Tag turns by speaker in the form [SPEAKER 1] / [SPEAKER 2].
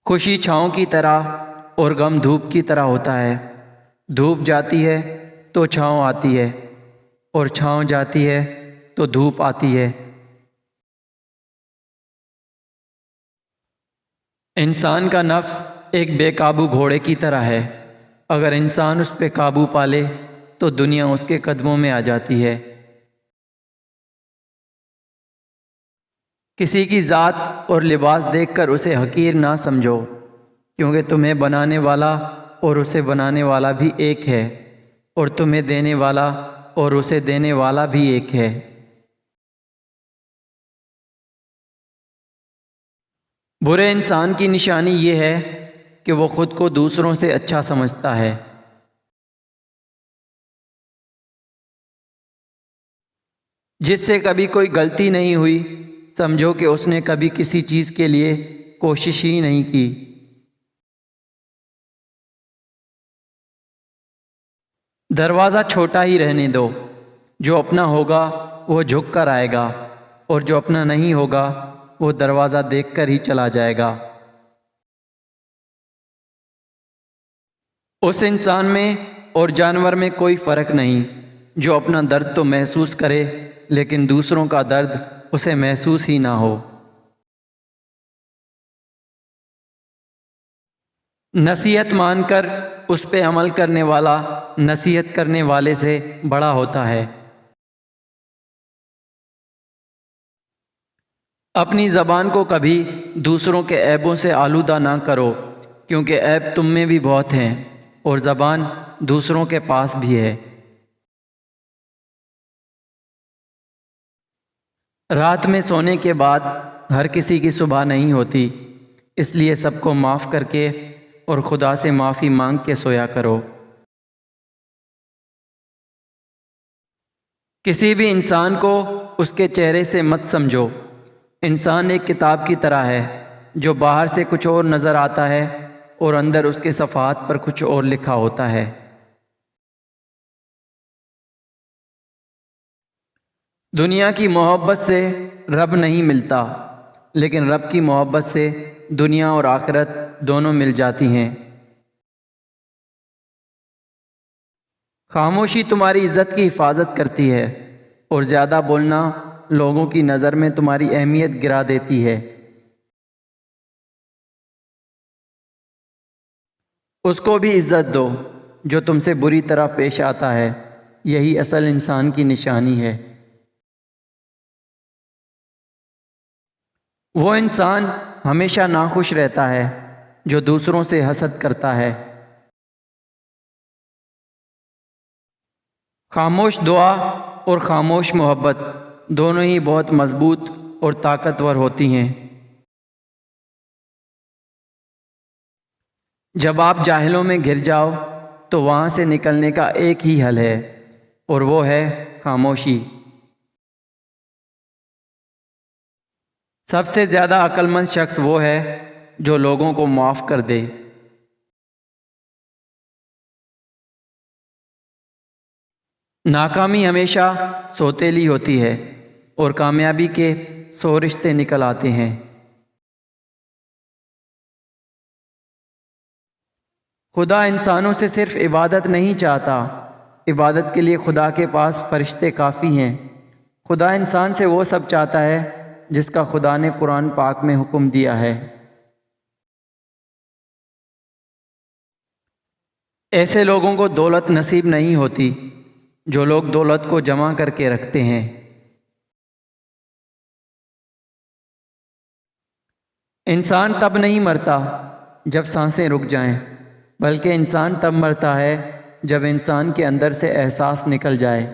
[SPEAKER 1] خوشی چھاؤں کی طرح اور غم دھوپ کی طرح ہوتا ہے۔ دھوپ جاتی ہے تو چھاؤں آتی ہے، اور چھاؤں جاتی ہے تو دھوپ آتی ہے۔ انسان کا نفس ایک بے قابو گھوڑے کی طرح ہے۔ اگر انسان اس پہ قابو پا لے تو دنیا اس کے قدموں میں آ جاتی ہے۔ کسی کی ذات اور لباس دیکھ کر اسے حقیر نہ سمجھو، کیونکہ تمہیں بنانے والا اور اسے بنانے والا بھی ایک ہے، اور تمہیں دینے والا اور اسے دینے والا بھی ایک ہے۔ برے انسان کی نشانی یہ ہے کہ وہ خود کو دوسروں سے اچھا سمجھتا ہے۔ جس سے کبھی کوئی غلطی نہیں ہوئی، سمجھو کہ اس نے کبھی کسی چیز کے لیے کوشش ہی نہیں کی۔ دروازہ چھوٹا ہی رہنے دو، جو اپنا ہوگا وہ جھک کر آئے گا، اور جو اپنا نہیں ہوگا وہ دروازہ دیکھ کر ہی چلا جائے گا۔ اس انسان میں اور جانور میں کوئی فرق نہیں جو اپنا درد تو محسوس کرے لیکن دوسروں کا درد اسے محسوس ہی نہ ہو۔ نصیحت مان کر اس پہ عمل کرنے والا نصیحت کرنے والے سے بڑا ہوتا ہے۔ اپنی زبان کو کبھی دوسروں کے عیبوں سے آلودہ نہ کرو، کیونکہ عیب تم میں بھی بہت ہیں اور زبان دوسروں کے پاس بھی ہے۔ رات میں سونے کے بعد ہر کسی کی صبح نہیں ہوتی، اس لیے سب کو معاف کر کے اور خدا سے معافی مانگ کے سویا کرو۔ کسی بھی انسان کو اس کے چہرے سے مت سمجھو۔ انسان ایک کتاب کی طرح ہے جو باہر سے کچھ اور نظر آتا ہے اور اندر اس کے صفحات پر کچھ اور لکھا ہوتا ہے۔ دنیا کی محبت سے رب نہیں ملتا، لیکن رب کی محبت سے دنیا اور آخرت دونوں مل جاتی ہیں۔ خاموشی تمہاری عزت کی حفاظت کرتی ہے، اور زیادہ بولنا لوگوں کی نظر میں تمہاری اہمیت گرا دیتی ہے۔ اس کو بھی عزت دو جو تم سے بری طرح پیش آتا ہے، یہی اصل انسان کی نشانی ہے۔ وہ انسان ہمیشہ ناخوش رہتا ہے جو دوسروں سے حسد کرتا ہے۔ خاموش دعا اور خاموش محبت دونوں ہی بہت مضبوط اور طاقتور ہوتی ہیں۔ جب آپ جاہلوں میں گر جاؤ تو وہاں سے نکلنے کا ایک ہی حل ہے، اور وہ ہے خاموشی۔ سب سے زیادہ عقل مند شخص وہ ہے جو لوگوں کو معاف کر دے۔ ناکامی ہمیشہ سوتیلی ہوتی ہے، اور کامیابی کے 100 رشتے نکل آتے ہیں۔ خدا انسانوں سے صرف عبادت نہیں چاہتا، عبادت کے لیے خدا کے پاس فرشتے کافی ہیں۔ خدا انسان سے وہ سب چاہتا ہے جس کا خدا نے قرآن پاک میں حکم دیا ہے۔ ایسے لوگوں کو دولت نصیب نہیں ہوتی جو لوگ دولت کو جمع کر کے رکھتے ہیں۔ انسان تب نہیں مرتا جب سانسیں رک جائیں، بلکہ انسان تب مرتا ہے جب انسان کے اندر سے احساس نکل جائے۔